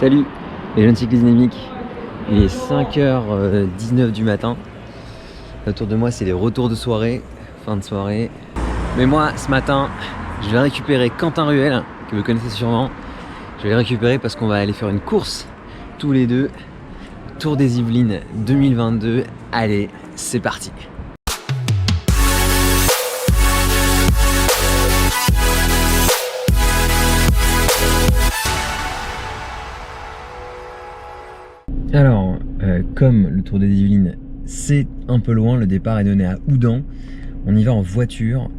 Salut les jeunes cyclistes dynamiques, il est 5h19 du matin. Autour de moi c'est les retours de soirée, fin de soirée. Mais moi ce matin je vais récupérer Quentin Ruel, que vous connaissez sûrement. Je vais le récupérer parce qu'on va aller faire une course tous les deux. Tour des Yvelines 2022, allez c'est parti. Alors, comme le Tour des Yvelines, c'est un peu loin, le départ est donné à Houdan. On y va en voiture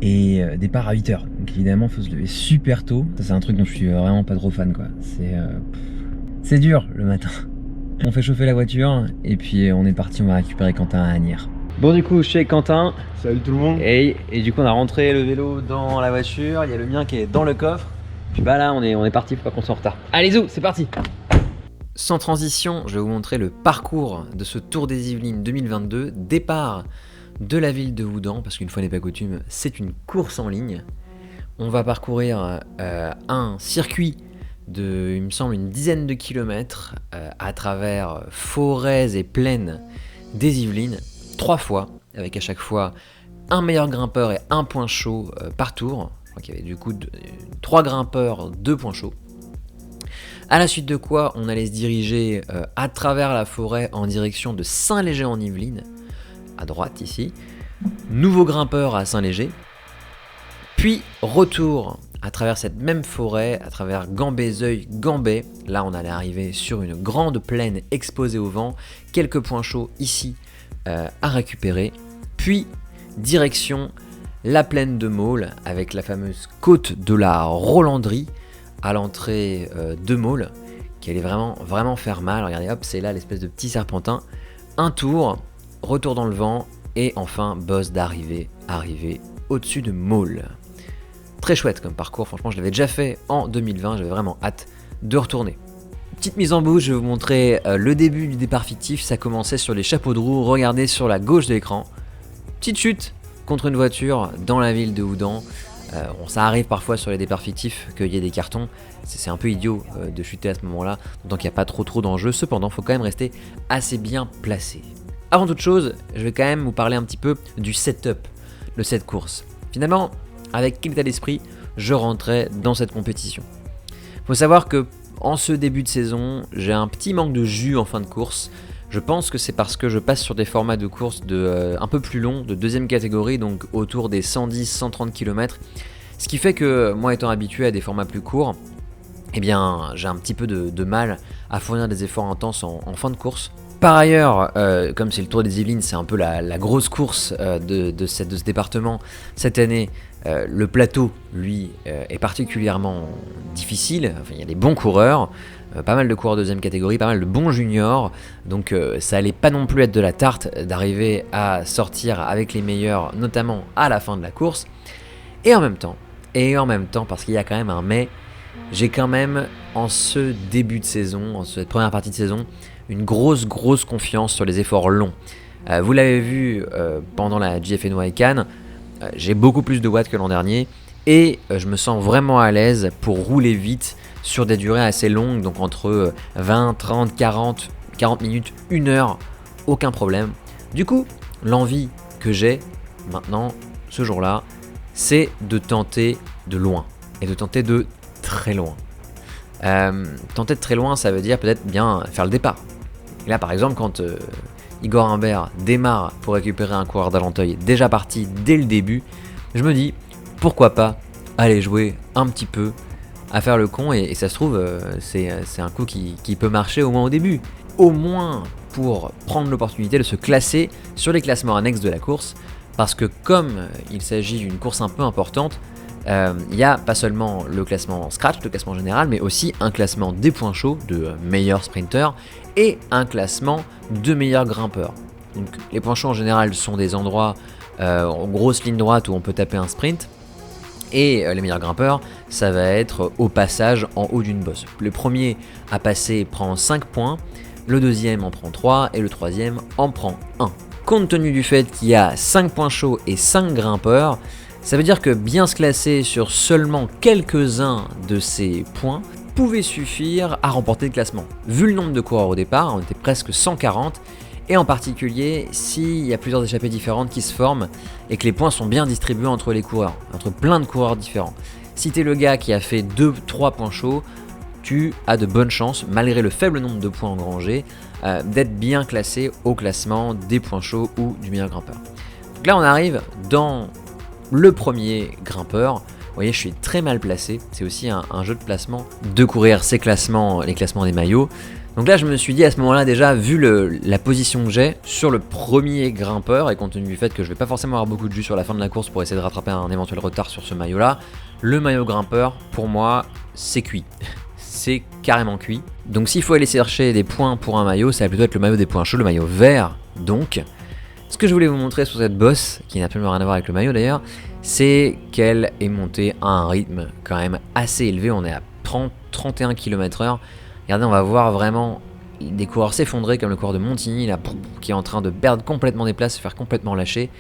et départ à 8h. Donc évidemment, il faut se lever super tôt. Ça, c'est un truc dont je suis vraiment pas trop fan, quoi. C'est dur le matin. On fait chauffer la voiture et puis on est parti, on va récupérer Quentin à Agnières. Bon, du coup, je suis avec Quentin. Salut tout le monde. Et du coup, on a rentré le vélo dans la voiture. Il y a le mien qui est dans le coffre. Puis bah là, on est parti, faut pas qu'on soit en retard. Allez, zou, c'est parti. Sans transition, je vais vous montrer le parcours de ce Tour des Yvelines 2022, départ de la ville de Houdan, parce qu'une fois n'est pas coutume, c'est une course en ligne. On va parcourir un circuit de, il me semble, une dizaine de kilomètres à travers forêts et plaines des Yvelines, 3 fois, avec à chaque fois un meilleur grimpeur et un point chaud par tour. Je crois qu'il y avait du coup 3 grimpeurs, 2 points chauds. À la suite de quoi, on allait se diriger à travers la forêt en direction de Saint-Léger-en-Yvelines, à droite ici. Nouveau grimpeur à Saint-Léger. Puis retour à travers cette même forêt, à travers Gambezeuil-Gambais. Là, on allait arriver sur une grande plaine exposée au vent. Quelques points chauds ici à récupérer. Puis direction la plaine de Maule avec la fameuse côte de la Rolanderie à l'entrée de Maule, qui allait vraiment faire mal. Regardez, hop, c'est là l'espèce de petit serpentin. Un tour, retour dans le vent, et enfin, boss d'arrivée, arrivé au-dessus de Maule. Très chouette comme parcours, franchement, je l'avais déjà fait en 2020, j'avais vraiment hâte de retourner. Petite mise en bouche, je vais vous montrer le début du départ fictif. Ça commençait sur les chapeaux de roue, regardez sur la gauche de l'écran. Petite chute contre une voiture dans la ville de Houdan. Ça arrive parfois sur les départs fictifs qu'il y ait des cartons, c'est un peu idiot de chuter à ce moment-là, donc il n'y a pas trop d'enjeux, cependant il faut quand même rester assez bien placé. Avant toute chose, je vais quand même vous parler un petit peu du setup de cette course. Finalement, avec quel état d'esprit je rentrais dans cette compétition. Il faut savoir que en ce début de saison, j'ai un petit manque de jus en fin de course. Je pense que c'est parce que je passe sur des formats de course un peu plus longs, de deuxième catégorie, donc autour des 110-130 km. Ce qui fait que moi étant habitué à des formats plus courts, eh bien j'ai un petit peu de mal à fournir des efforts intenses en fin de course. Par ailleurs, comme c'est le Tour des Yvelines, c'est un peu la grosse course de ce département cette année. Le plateau, lui, est particulièrement difficile. Enfin, il y a des bons coureurs, pas mal de coureurs de deuxième catégorie, pas mal de bons juniors. Donc ça allait pas non plus être de la tarte d'arriver à sortir avec les meilleurs, notamment à la fin de la course. Et en même temps, parce qu'il y a quand même un mais, j'ai quand même, en ce début de saison, en cette première partie de saison, une grosse confiance sur les efforts longs. Vous l'avez vu pendant la GFNY Cannes, j'ai beaucoup plus de watts que l'an dernier et je me sens vraiment à l'aise pour rouler vite sur des durées assez longues, donc entre 20, 30, 40 minutes, 1 heure, aucun problème. Du coup, l'envie que j'ai maintenant, ce jour-là, c'est de tenter de loin et de tenter de très loin. Tenter de très loin, ça veut dire peut-être bien faire le départ. Et là, par exemple, quand Igor Humbert démarre pour récupérer un coureur d'Argenteuil déjà parti dès le début, je me dis pourquoi pas aller jouer un petit peu à faire le con et ça se trouve c'est un coup qui peut marcher au moins au début, au moins pour prendre l'opportunité de se classer sur les classements annexes de la course, parce que comme il s'agit d'une course un peu importante, il y a pas seulement le classement scratch, le classement général, mais aussi un classement des points chauds de meilleurs sprinters et un classement de meilleurs grimpeurs. Donc, les points chauds en général sont des endroits en grosse ligne droite où on peut taper un sprint, et les meilleurs grimpeurs, ça va être au passage en haut d'une bosse. Le premier à passer prend 5 points, le deuxième en prend 3 et le troisième en prend 1. Compte tenu du fait qu'il y a 5 points chauds et 5 grimpeurs, ça veut dire que bien se classer sur seulement quelques-uns de ces points, pouvait suffire à remporter le classement. Vu le nombre de coureurs au départ, on était presque 140, et en particulier s'il y a plusieurs échappées différentes qui se forment et que les points sont bien distribués entre les coureurs, entre plein de coureurs différents. Si t'es le gars qui a fait 2-3 points chauds, tu as de bonnes chances, malgré le faible nombre de points engrangés, d'être bien classé au classement des points chauds ou du meilleur grimpeur. Donc là on arrive dans le premier grimpeur. Vous voyez, je suis très mal placé, c'est aussi un jeu de placement, de courir ces classements, les classements des maillots. Donc là je me suis dit à ce moment là déjà, vu la position que j'ai sur le premier grimpeur, et compte tenu du fait que je vais pas forcément avoir beaucoup de jus sur la fin de la course pour essayer de rattraper un éventuel retard sur ce maillot là, le maillot grimpeur pour moi c'est cuit. C'est carrément cuit. Donc s'il faut aller chercher des points pour un maillot, ça va plutôt être le maillot des points chauds, le maillot vert. Donc ce que je voulais vous montrer sur cette bosse, qui n'a absolument rien à voir avec le maillot d'ailleurs, c'est qu'elle est montée à un rythme quand même assez élevé. On est à 30-31 km/h. Regardez, on va voir vraiment des coureurs s'effondrer comme le coureur de Montigny là, qui est en train de perdre complètement des places, se faire complètement lâcher.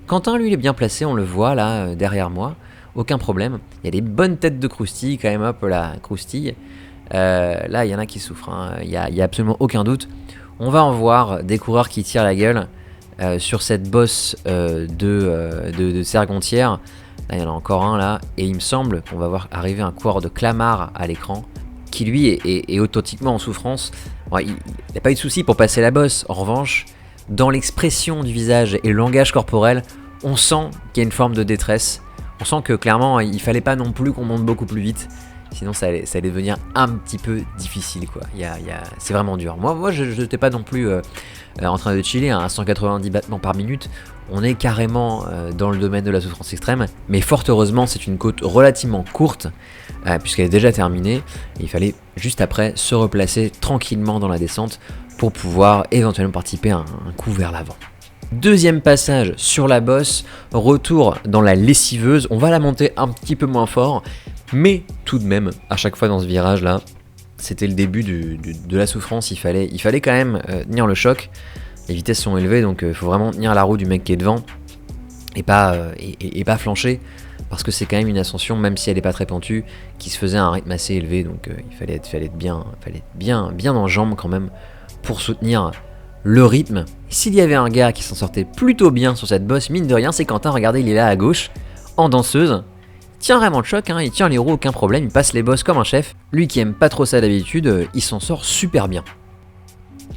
Quentin lui il est bien placé, on le voit là derrière moi, aucun problème. Il y a des bonnes têtes de croustilles quand même, hop là, croustille. Là il y en a qui souffrent, hein. Il y a absolument aucun doute. On va en voir des coureurs qui tirent la gueule sur cette bosse de Sergontière. Là il y en a encore un là, et il me semble qu'on va voir arriver un coureur de Clamart à l'écran, qui lui est authentiquement en souffrance. Ouais, il n'a pas eu de souci pour passer la bosse. En revanche, dans l'expression du visage et le langage corporel, on sent qu'il y a une forme de détresse. On sent que clairement, il fallait pas non plus qu'on monte beaucoup plus vite. Sinon, ça allait devenir un petit peu difficile, quoi. C'est vraiment dur. Moi je n'étais pas non plus en train de chiller à 190 battements par minute. On est carrément dans le domaine de la souffrance extrême. Mais fort heureusement, c'est une côte relativement courte, puisqu'elle est déjà terminée. Et il fallait juste après se replacer tranquillement dans la descente pour pouvoir éventuellement participer à un coup vers l'avant. Deuxième passage sur la bosse, retour dans la lessiveuse. On va la monter un petit peu moins fort, mais tout de même, à chaque fois dans ce virage là, c'était le début de la souffrance. Il fallait quand même tenir le choc. Les vitesses sont élevées, donc il faut vraiment tenir la roue du mec qui est devant et pas flancher, parce que c'est quand même une ascension, même si elle n'est pas très pentue, qui se faisait à un rythme assez élevé. Donc il fallait être bien en jambes quand même pour soutenir le rythme. S'il y avait un gars qui s'en sortait plutôt bien sur cette bosse, mine de rien, c'est Quentin. Regardez, il est là à gauche, en danseuse. Il tient vraiment le choc, hein, il tient les roues, aucun problème, il passe les bosses comme un chef. Lui qui aime pas trop ça d'habitude, il s'en sort super bien.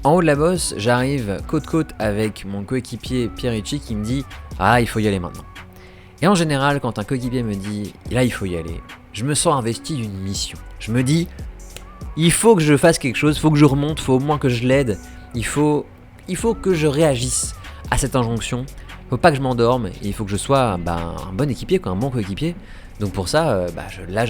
En haut de la bosse, j'arrive côte-côte avec mon coéquipier Piericci qui me dit « Ah, il faut y aller maintenant ». Et en général, quand un coéquipier me dit « Là, il faut y aller », je me sens investi d'une mission. Je me dis « Il faut que je fasse quelque chose, il faut que je remonte, il faut au moins que je l'aide, il faut que je réagisse à cette injonction, il faut pas que je m'endorme, et il faut que je sois un bon équipier, un bon coéquipier. » Donc pour ça,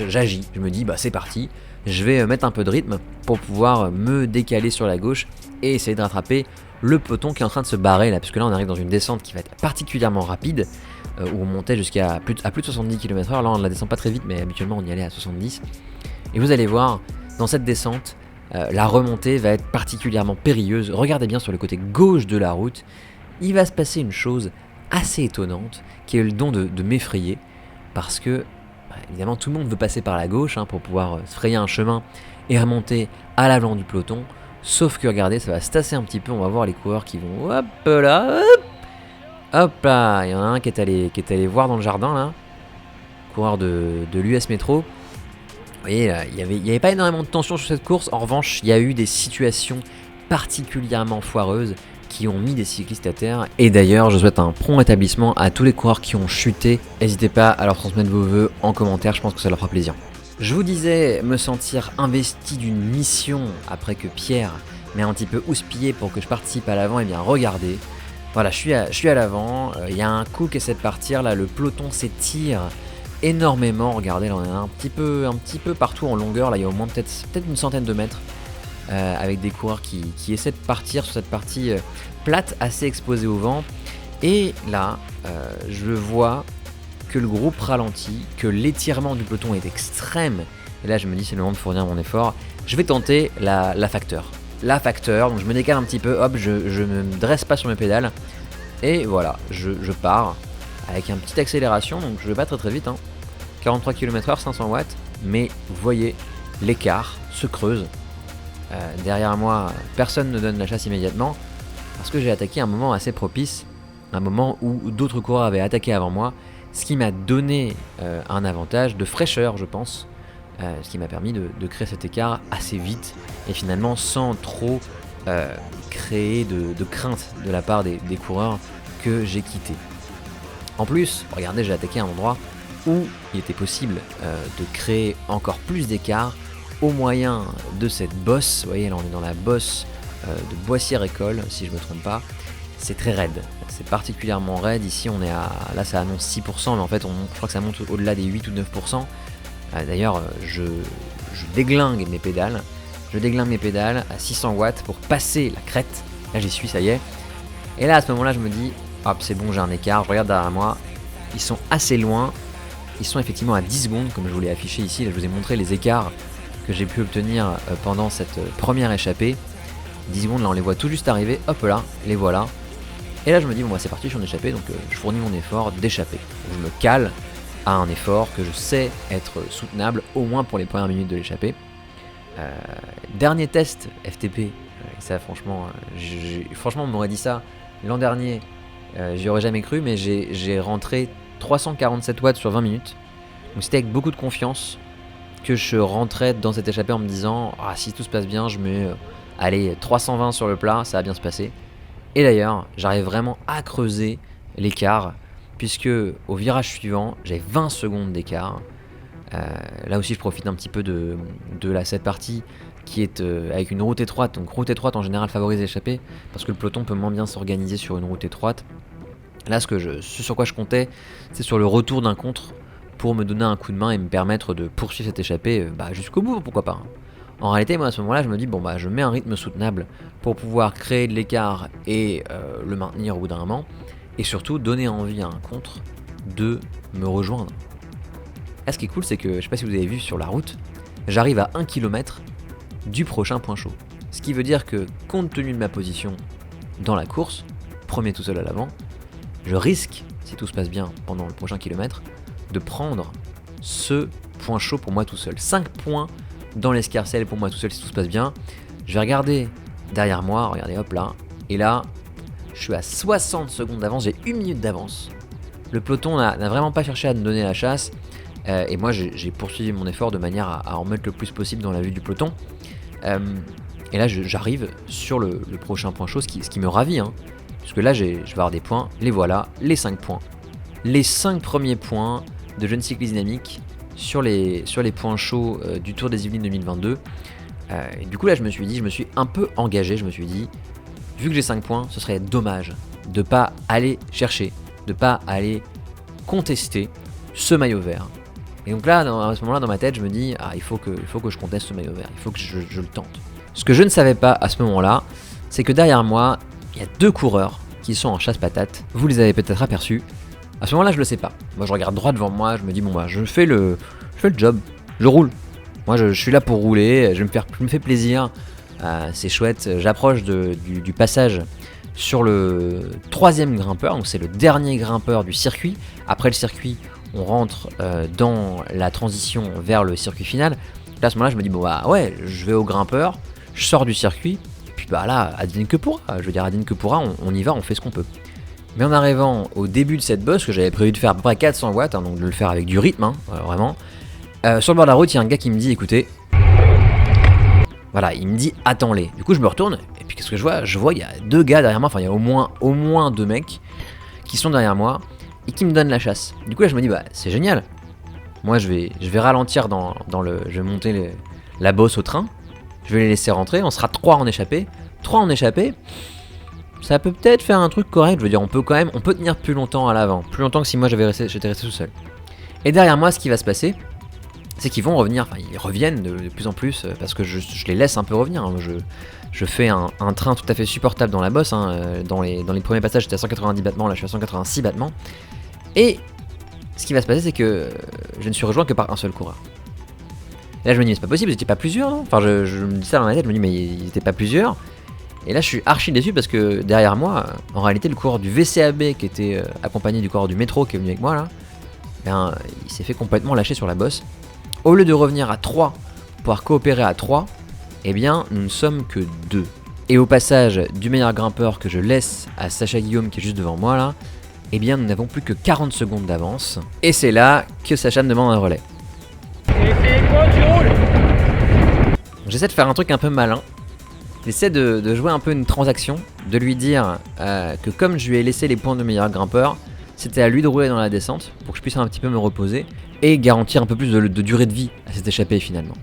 j'agis, je me dis c'est parti, je vais mettre un peu de rythme pour pouvoir me décaler sur la gauche et essayer de rattraper le peloton qui est en train de se barrer là, puisque là on arrive dans une descente qui va être particulièrement rapide, où on montait jusqu'à plus de 70 km/h, là on la descend pas très vite mais habituellement on y allait à 70, et vous allez voir, dans cette descente, la remontée va être particulièrement périlleuse. Regardez bien sur le côté gauche de la route, il va se passer une chose assez étonnante, qui est le don de m'effrayer, parce que évidemment tout le monde veut passer par la gauche pour pouvoir se frayer un chemin et remonter à l'avant du peloton, sauf que regardez, ça va se tasser un petit peu. On va voir les coureurs qui vont hop là, il y en a un qui est allé voir dans le jardin là, coureur de l'US Métro. Vous voyez là, il y avait pas énormément de tension sur cette course. En revanche, il y a eu des situations particulièrement foireuses qui ont mis des cyclistes à terre. Et d'ailleurs, je souhaite un prompt rétablissement à tous les coureurs qui ont chuté. N'hésitez pas à leur transmettre vos vœux en commentaire, je pense que ça leur fera plaisir. Je vous disais me sentir investi d'une mission après que Pierre m'ait un petit peu houspillé pour que je participe à l'avant. Et bien regardez, voilà, je suis à l'avant, il y a un coup qui essaie de partir, là le peloton s'étire énormément. Regardez, là on est un petit peu partout en longueur, là il y a au moins peut-être une centaine de mètres. Avec des coureurs qui essaient de partir sur cette partie plate, assez exposée au vent. Et là, je vois que le groupe ralentit, que l'étirement du peloton est extrême. Et là, je me dis, c'est le moment de fournir mon effort. Je vais tenter la facteur. La facteur, donc je me décale un petit peu, hop, je me dresse pas sur mes pédales. Et voilà, je pars avec une petite accélération, donc je vais pas très vite. 43 km/h, 500 watts. Mais vous voyez l'écart se creuse. Derrière moi, personne ne donne la chasse immédiatement parce que j'ai attaqué à un moment assez propice, un moment où d'autres coureurs avaient attaqué avant moi, ce qui m'a donné un avantage de fraîcheur, je pense, ce qui m'a permis de créer cet écart assez vite et finalement sans trop créer de crainte de la part des coureurs que j'ai quittés. En plus, regardez, j'ai attaqué à un endroit où il était possible de créer encore plus d'écart au moyen de cette bosse. Vous voyez, là on est dans la bosse de Boissière-École, si je ne me trompe pas. C'est très raide, c'est particulièrement raide. Ici on est à, là ça annonce 6%, mais en fait je crois que ça monte au-delà des 8 ou 9%. D'ailleurs je déglingue mes pédales. Je déglingue mes pédales à 600 watts pour passer la crête. Là j'y suis, ça y est. Et là à ce moment-là je me dis, hop c'est bon, j'ai un écart. Je regarde derrière moi, ils sont assez loin. Ils sont effectivement à 10 secondes comme je vous l'ai affiché ici. Là je vous ai montré les écarts que j'ai pu obtenir pendant cette première échappée. 10 secondes là on les voit tout juste arriver. Hop là, les voilà. Et là je me dis bon bah c'est parti, je suis en échappée, donc je fournis mon effort d'échapper. Je me cale à un effort que je sais être soutenable, au moins pour les premières minutes de l'échappée. Dernier test FTP, et ça franchement, franchement on m'aurait dit ça l'an dernier, j'y aurais jamais cru, mais j'ai rentré 347 watts sur 20 minutes. Donc c'était avec beaucoup de confiance que je rentrais dans cette échappée en me disant ah, si tout se passe bien, je mets allez 320 sur le plat, ça va bien se passer. Et d'ailleurs, j'arrive vraiment à creuser l'écart, puisque au virage suivant, j'ai 20 secondes d'écart. Là aussi, je profite un petit peu de cette partie qui est avec une route étroite. Donc route étroite en général favorise l'échappée, parce que le peloton peut moins bien s'organiser sur une route étroite. Là, ce sur quoi je comptais, c'est sur le retour d'un contre pour me donner un coup de main et me permettre de poursuivre cette échappée jusqu'au bout, pourquoi pas. En réalité, moi à ce moment-là, je me dis, bon bah je mets un rythme soutenable pour pouvoir créer de l'écart et le maintenir au bout d'un moment, et surtout donner envie à un contre de me rejoindre. Là, ce qui est cool, c'est que, je sais pas si vous avez vu sur la route, j'arrive à 1 km du prochain point chaud. Ce qui veut dire que, compte tenu de ma position dans la course, premier tout seul à l'avant, je risque, si tout se passe bien pendant le prochain kilomètre, de prendre ce point chaud pour moi tout seul. 5 points dans l'escarcelle pour moi tout seul si tout se passe bien. Je vais regarder derrière moi, regardez hop là, et là je suis à 60 secondes d'avance, j'ai 1 minute d'avance. Le peloton n'a vraiment pas cherché à me donner la chasse, et moi j'ai poursuivi mon effort de manière à en mettre le plus possible dans la vue du peloton. Et là j'arrive sur le prochain point chaud, ce qui me ravit, hein, parce que là je vais avoir des points, les voilà, les 5 points. Les 5 premiers points de Jeune Cycliste Dynamique sur les points chauds du Tour des Yvelines 2022. Et du coup là je me suis un peu engagé, je me suis dit, vu que j'ai 5 points, ce serait dommage de pas aller chercher, de pas aller contester ce maillot vert. Et donc là, à ce moment-là, dans ma tête, je me dis, il faut que je conteste ce maillot vert, il faut que je le tente. Ce que je ne savais pas à ce moment-là, c'est que derrière moi, il y a 2 coureurs qui sont en chasse-patate. Vous les avez peut-être aperçus. À ce moment-là, je le sais pas. Moi, je regarde droit devant moi, je me dis, bon bah, je fais le job, je roule. Moi, je suis là pour rouler, je me fais plaisir. C'est chouette. J'approche du passage sur le 3e grimpeur, donc c'est le dernier grimpeur du circuit. Après le circuit, on rentre dans la transition vers le circuit final. Là, à ce moment-là, je me dis, bon bah ouais, je vais au grimpeur, je sors du circuit, et puis bah là, advienne que pourra. Je veux dire, advienne que pourra, on y va, on fait ce qu'on peut. Mais en arrivant au début de cette bosse, que j'avais prévu de faire à peu près 400 watts, hein, donc de le faire avec du rythme, hein, vraiment, sur le bord de la route, il y a un gars qui me dit, écoutez, voilà, il me dit, attends-les. Du coup, je me retourne, et puis qu'est-ce que je vois ? Je vois, il y a 2 gars derrière moi, enfin, il y a au moins 2 mecs qui sont derrière moi, et qui me donnent la chasse. Du coup, là, je me dis, bah, c'est génial. Moi, je vais ralentir je vais monter la bosse au train, je vais les laisser rentrer, on sera 3 en échappée. 3 en échappée, ça peut peut-être faire un truc correct, je veux dire, on peut tenir plus longtemps à l'avant, plus longtemps que si moi j'étais resté tout seul. Et derrière moi, ce qui va se passer, c'est qu'ils vont revenir, enfin ils reviennent de plus en plus, parce que je les laisse un peu revenir, hein. Je fais un train tout à fait supportable dans la bosse, hein. Dans les premiers passages j'étais à 190 battements, là je suis à 186 battements. Et ce qui va se passer, c'est que je ne suis rejoint que par un seul coureur. Et là je me dis, mais c'est pas possible, ils étaient pas plusieurs, non ? Enfin je me dis ça dans ma tête, je me dis, mais ils étaient pas plusieurs. Et là je suis archi déçu parce que derrière moi, en réalité le coureur du VCAB qui était accompagné du coureur du métro qui est venu avec moi là, il s'est fait complètement lâcher sur la bosse. Au lieu de revenir à 3 pouvoir coopérer à 3, eh bien nous ne sommes que 2. Et au passage du meilleur grimpeur que je laisse à Sacha Guillaume qui est juste devant moi là, eh bien nous n'avons plus que 40 secondes d'avance. Et c'est là que Sacha me demande un relais. Et quoi, tu roules? J'essaie de faire un truc un peu malin. J'essaie de jouer un peu une transaction, de lui dire que comme je lui ai laissé les points de meilleur grimpeur, c'était à lui de rouler dans la descente pour que je puisse un petit peu me reposer et garantir un peu plus de durée de vie à cette échappée finalement.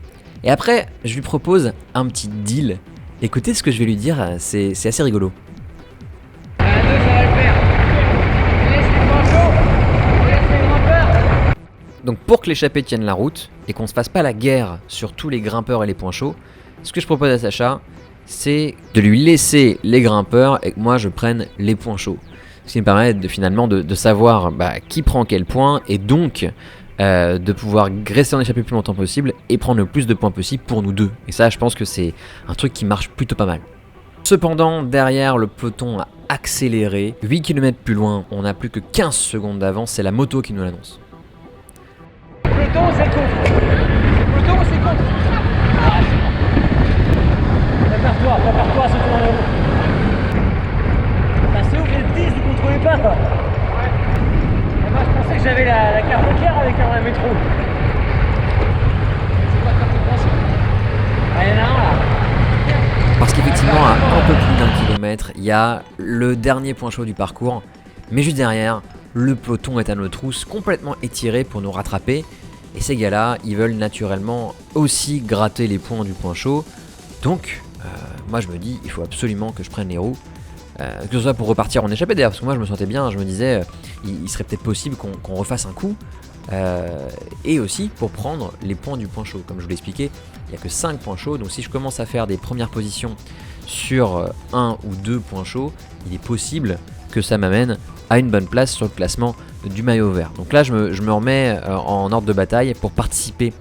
Et après, je lui propose un petit deal. Écoutez ce que je vais lui dire, c'est assez rigolo. À 2, ça va le faire. Laisse les points chauds, laisse les grimpeurs. Donc pour que l'échappée tienne la route et qu'on se fasse pas la guerre sur tous les grimpeurs et les points chauds, ce que je propose à Sacha, c'est de lui laisser les grimpeurs et que moi je prenne les points chauds. Ce qui me permet finalement de savoir qui prend quel point et donc de pouvoir rester en échappée le plus longtemps possible et prendre le plus de points possible pour nous deux. Et ça, je pense que c'est un truc qui marche plutôt pas mal. Cependant, derrière, le peloton a accéléré. 8 km plus loin, on n'a plus que 15 secondes d'avance, c'est la moto qui nous l'annonce. Le peloton, c'est contre. Le peloton, c'est contre. Ah, c'est bon. Prépare-toi à sauter dans les roues. Passez où les 10, vous contrôlez pas quoi. Moi je pensais que j'avais la carte claire avec un métro. C'est quoi carte de France? Ah, il y en a un là. Parce qu'effectivement, à un peu plus d'1 kilomètre, il y a le dernier point chaud du parcours. Mais juste derrière, le peloton est à nos trousses, complètement étiré pour nous rattraper. Et ces gars-là, ils veulent naturellement aussi gratter les points du point chaud. Donc, moi je me dis, il faut absolument que je prenne les roues. Que ce soit pour repartir en échappée d'ailleurs, parce que moi je me sentais bien, je me disais il serait peut-être possible qu'on refasse un coup, et aussi pour prendre les points du point chaud. Comme je vous l'expliquais, il n'y a que 5 points chauds, donc si je commence à faire des premières positions sur 1 ou 2 points chauds, il est possible que ça m'amène à une bonne place sur le classement du maillot vert. Donc là je me remets en ordre de bataille pour participer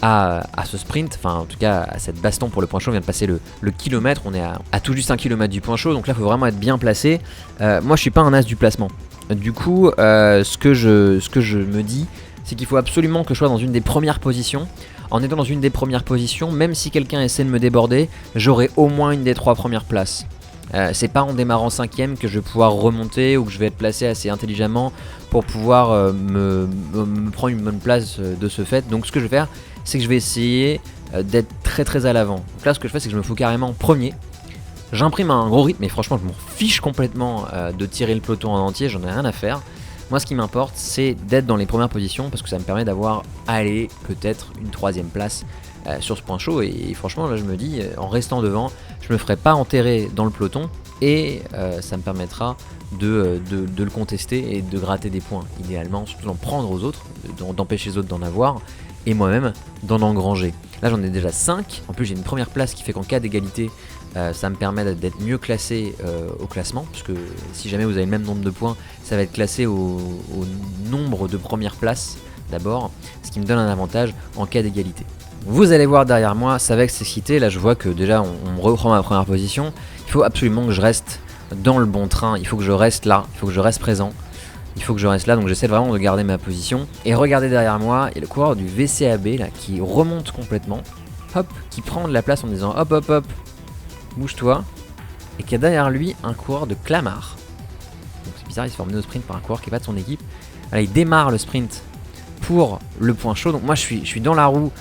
à ce sprint, enfin en tout cas à cette baston pour le point chaud. On vient de passer le kilomètre, on est à tout juste 1 km du point chaud, donc là il faut vraiment être bien placé. Moi je suis pas un as du placement, du coup ce que je me dis, c'est qu'il faut absolument que je sois dans une des premières positions. En étant dans une des premières positions, même si quelqu'un essaie de me déborder, j'aurai au moins une des 3 premières places. C'est pas en démarrant 5ème que je vais pouvoir remonter ou que je vais être placé assez intelligemment pour pouvoir me prendre une bonne place de ce fait. Donc ce que je vais faire, c'est que je vais essayer d'être très à l'avant. Donc là ce que je fais, c'est que je me fous carrément premier. J'imprime un gros rythme, mais franchement je m'en fiche complètement de tirer le peloton en entier, j'en ai rien à faire. Moi ce qui m'importe, c'est d'être dans les premières positions parce que ça me permet d'avoir, allez, peut-être une 3ème place sur ce point chaud. Et franchement là je me dis, en restant devant, je me ferai pas enterrer dans le peloton et ça me permettra de le contester et de gratter des points, idéalement, surtout d'en prendre aux autres, d'empêcher les autres d'en avoir et moi-même d'en engranger. Là j'en ai déjà 5, en plus j'ai une première place qui fait qu'en cas d'égalité ça me permet d'être mieux classé au classement, puisque si jamais vous avez le même nombre de points, ça va être classé au nombre de premières places d'abord, ce qui me donne un avantage en cas d'égalité. Vous allez voir derrière moi, ça va s'exciter, là je vois que déjà on me reprend ma première position. Il faut absolument que je reste dans le bon train, il faut que je reste là, il faut que je reste présent. Il faut que je reste là, donc j'essaie vraiment de garder ma position. Et regardez derrière moi, il y a le coureur du VCAB là qui remonte complètement, hop, qui prend de la place en disant hop hop hop, bouge-toi, et qui a derrière lui un coureur de Clamart. Donc c'est bizarre, il se fait emmener au sprint par un coureur qui n'est pas de son équipe. Voilà, il démarre le sprint pour le point chaud. Donc moi je suis dans la roue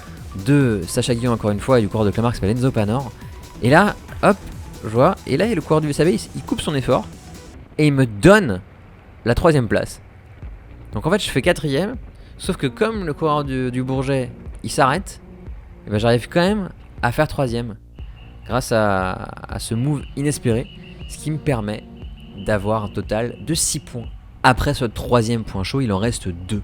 de Sacha Guillaume encore une fois et du coureur de Clamart qui s'appelle Enzo Panor. Et là, hop, je vois, et là il y a le coureur du VCAB, il coupe son effort et il me donne la 3ème place. Donc en fait je fais 4ème, sauf que comme le coureur du Bourget il s'arrête, et ben j'arrive quand même à faire 3ème grâce à ce move inespéré, ce qui me permet d'avoir un total de 6 points. Après ce 3ème point chaud, il en reste 2.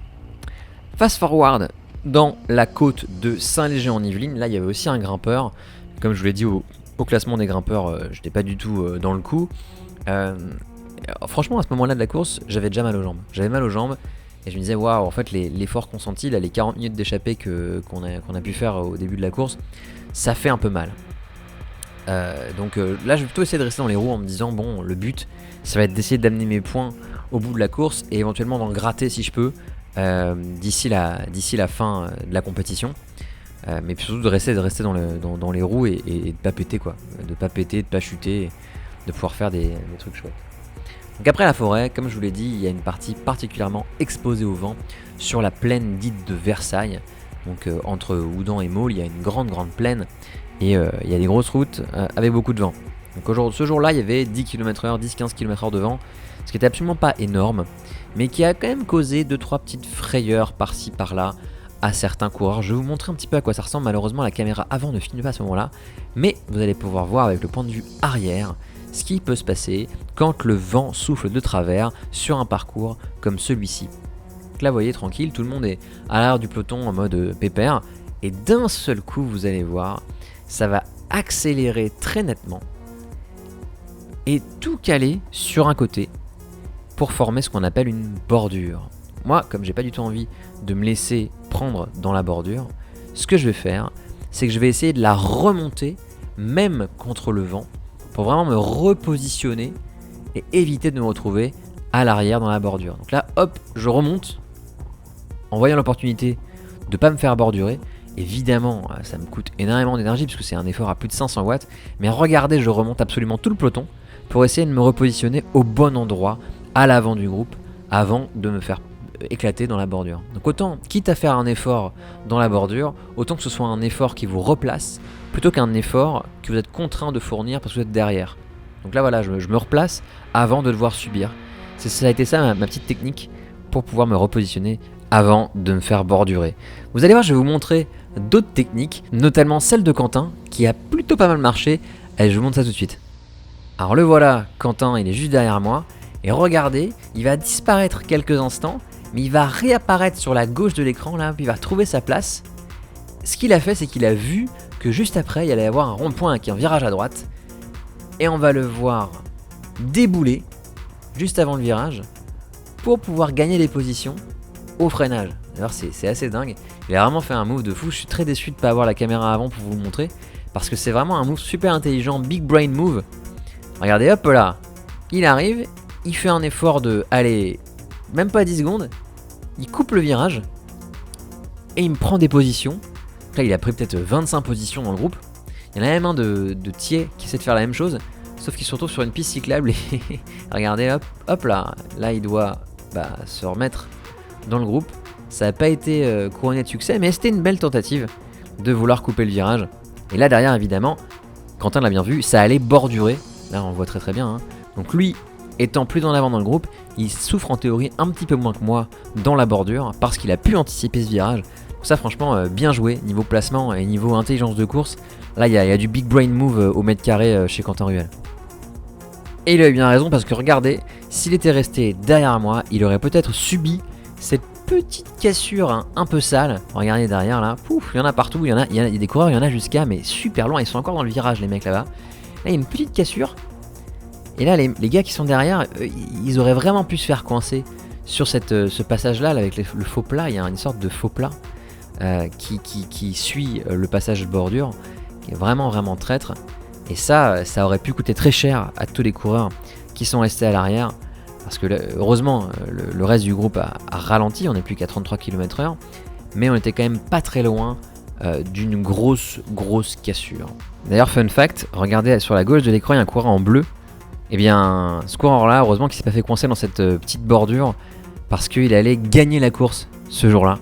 Fast forward dans la côte de Saint-Léger-en-Yvelines, là il y avait aussi un grimpeur. Comme je vous l'ai dit au classement des grimpeurs, j'étais pas du tout dans le coup. Franchement à ce moment-là de la course, j'avais déjà mal aux jambes. J'avais mal aux jambes et je me disais waouh, en fait l'effort consenti, là, les 40 minutes d'échappée qu'on a pu faire au début de la course, ça fait un peu mal. Donc là je vais plutôt essayer de rester dans les roues en me disant bon, le but ça va être d'essayer d'amener mes points au bout de la course et éventuellement d'en gratter si je peux d'ici la fin de la compétition. mais surtout de rester dans les roues et de pas péter quoi, de pas péter, de pas chuter, de pouvoir faire des trucs chouettes. Donc après la forêt, comme je vous l'ai dit, il y a une partie particulièrement exposée au vent sur la plaine dite de Versailles. Donc entre Houdan et Maule, il y a une grande plaine et il y a des grosses routes avec beaucoup de vent. Donc ce jour-là, il y avait 10 km/h, 10-15 km/h de vent, ce qui était absolument pas énorme, mais qui a quand même causé 2-3 petites frayeurs par-ci par-là à certains coureurs. Je vais vous montrer un petit peu à quoi ça ressemble. Malheureusement, la caméra avant ne filme pas à ce moment-là, mais vous allez pouvoir voir avec le point de vue arrière ce qui peut se passer quand le vent souffle de travers sur un parcours comme celui-ci. Donc là, vous voyez, tranquille, tout le monde est à l'arrière du peloton en mode pépère, et d'un seul coup, vous allez voir, ça va accélérer très nettement et tout caler sur un côté pour former ce qu'on appelle une bordure. Moi, comme j'ai pas du tout envie de me laisser prendre dans la bordure, ce que je vais faire, c'est que je vais essayer de la remonter, même contre le vent, pour vraiment me repositionner et éviter de me retrouver à l'arrière dans la bordure. Donc là, hop, je remonte, en voyant l'opportunité de pas me faire bordurer. Évidemment, ça me coûte énormément d'énergie, puisque c'est un effort à plus de 500 watts, mais regardez, je remonte absolument tout le peloton, pour essayer de me repositionner au bon endroit, à l'avant du groupe, avant de me faire éclater dans la bordure. Donc autant, quitte à faire un effort dans la bordure, autant que ce soit un effort qui vous replace, plutôt qu'un effort que vous êtes contraint de fournir parce que vous êtes derrière. Donc là voilà, je me replace avant de devoir subir. Ça a été ça ma petite technique pour pouvoir me repositionner avant de me faire bordurer. Vous allez voir, je vais vous montrer d'autres techniques, notamment celle de Quentin, qui a plutôt pas mal marché. Allez, je vous montre ça tout de suite. Alors le voilà, Quentin, il est juste derrière moi, et regardez, il va disparaître quelques instants, mais il va réapparaître sur la gauche de l'écran, là, puis il va trouver sa place. Ce qu'il a fait, c'est qu'il a vu que juste après, il allait y avoir un rond-point avec un virage à droite, et on va le voir débouler, juste avant le virage, pour pouvoir gagner des positions au freinage. D'ailleurs, c'est assez dingue, il a vraiment fait un move de fou, je suis très déçu de ne pas avoir la caméra avant pour vous le montrer, parce que c'est vraiment un move super intelligent, big brain move. Regardez, hop là, il arrive, il fait un effort de, allez, même pas 10 secondes, il coupe le virage, et il me prend des positions. Là, il a pris peut-être 25 positions dans le groupe. Il y en a même un de Thiers qui essaie de faire la même chose, sauf qu'il se retrouve sur une piste cyclable, et regardez, hop là, il doit se remettre dans le groupe. Ça n'a pas été couronné de succès, mais c'était une belle tentative de vouloir couper le virage. Et là, derrière, évidemment, Quentin l'a bien vu, ça allait bordurer. Là, on voit très bien. Donc lui, étant plus en avant dans le groupe, il souffre en théorie un petit peu moins que moi dans la bordure, parce qu'il a pu anticiper ce virage. Donc ça, franchement, bien joué, niveau placement et niveau intelligence de course. Là, il y a du big brain move au mètre carré chez Quentin Ruel. Et il a eu bien raison, parce que regardez, s'il était resté derrière moi, il aurait peut-être subi cette petite cassure un peu sale. Regardez derrière là, pouf, il y en a partout, il y a des coureurs, il y en a jusqu'à, mais super loin, ils sont encore dans le virage les mecs là-bas. Là il y a une petite cassure, et là les gars qui sont derrière, ils auraient vraiment pu se faire coincer sur ce passage là avec le faux plat. Il y a une sorte de faux plat qui suit le passage de bordure, qui est vraiment traître, et ça aurait pu coûter très cher à tous les coureurs qui sont restés à l'arrière. Parce que heureusement, le reste du groupe a ralenti, on n'est plus qu'à 33 km/h, mais on était quand même pas très loin d'une grosse cassure. D'ailleurs, fun fact, regardez sur la gauche de l'écran, il y a un coureur en bleu. Et bien, ce coureur-là, heureusement qu'il s'est pas fait coincer dans cette petite bordure, parce qu'il allait gagner la course ce jour-là.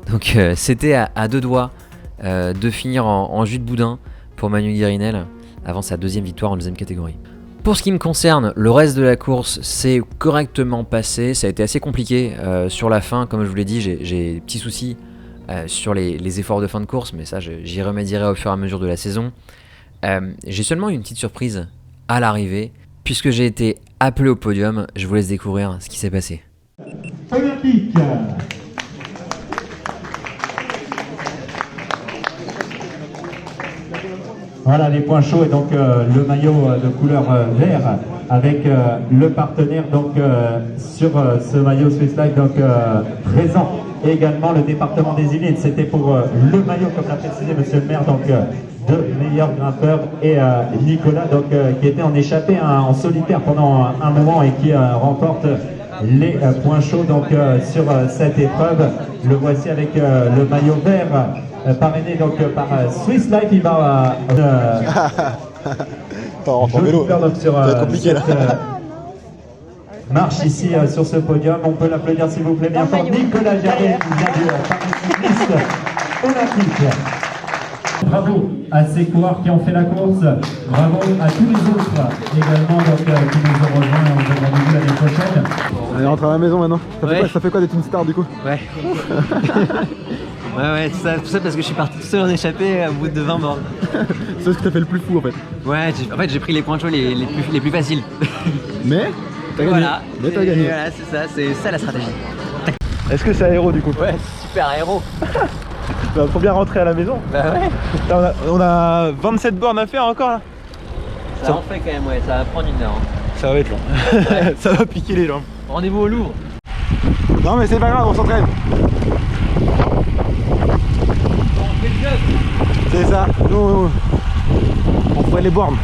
Donc c'était à deux doigts de finir en jus de boudin pour Manu Guérinel, avant sa deuxième victoire en deuxième catégorie. Pour ce qui me concerne, le reste de la course s'est correctement passé. Ça a été assez compliqué sur la fin. Comme je vous l'ai dit, j'ai des petits soucis sur les efforts de fin de course, mais ça j'y remédierai au fur et à mesure de la saison. J'ai seulement eu une petite surprise à l'arrivée, puisque j'ai été appelé au podium. Je vous laisse découvrir ce qui s'est passé. Olympique. Voilà les points chauds, et donc le maillot de couleur vert avec le partenaire donc sur ce maillot Swiss Life donc présent, et également le département des Yvelines. C'était pour le maillot, comme l'a précisé monsieur le maire, donc de meilleur grimpeur, et Nicolas donc qui était en échappée en solitaire pendant un moment, et qui remporte les points chauds donc sur cette épreuve. Le voici avec le maillot vert parrainé donc par Swiss Life. Il va Attends, en vélo, faire, donc, sur, ça va être compliqué là. Marche ici sur ce podium. On peut l'applaudir s'il vous plaît bien fort. Nicolas Gervais qui vient du paracycliste olympique. Bravo à ces coureurs qui ont fait la course. Bravo à tous les autres également donc, qui nous ont rejoints. On se donne rendez-vous l'année prochaine. Allez, rentre à la maison maintenant. Ouais. Ça fait quoi d'être une star du coup? Ouais. Ouais, tout ça parce que je suis parti tout seul en échappée au bout de 20 morts. C'est ce que t'as fait le plus fou en fait. Ouais, en fait j'ai pris les points chauds les plus faciles. Mais t'as gagné. Voilà. Mais t'as gagné. Voilà, c'est ça la stratégie. Est-ce que c'est aéro du coup? Ouais, super héros. Faut bien rentrer à la maison. Bah ouais. Là, on a 27 bornes à faire encore là. Ça en fait quand même, ouais, ça va prendre 1 heure. Ça va être long. Ouais. Ça va piquer les jambes. Rendez-vous au Louvre. Non mais c'est pas grave, on s'entraîne. On fait le job. C'est ça. Nous, on ferait les bornes.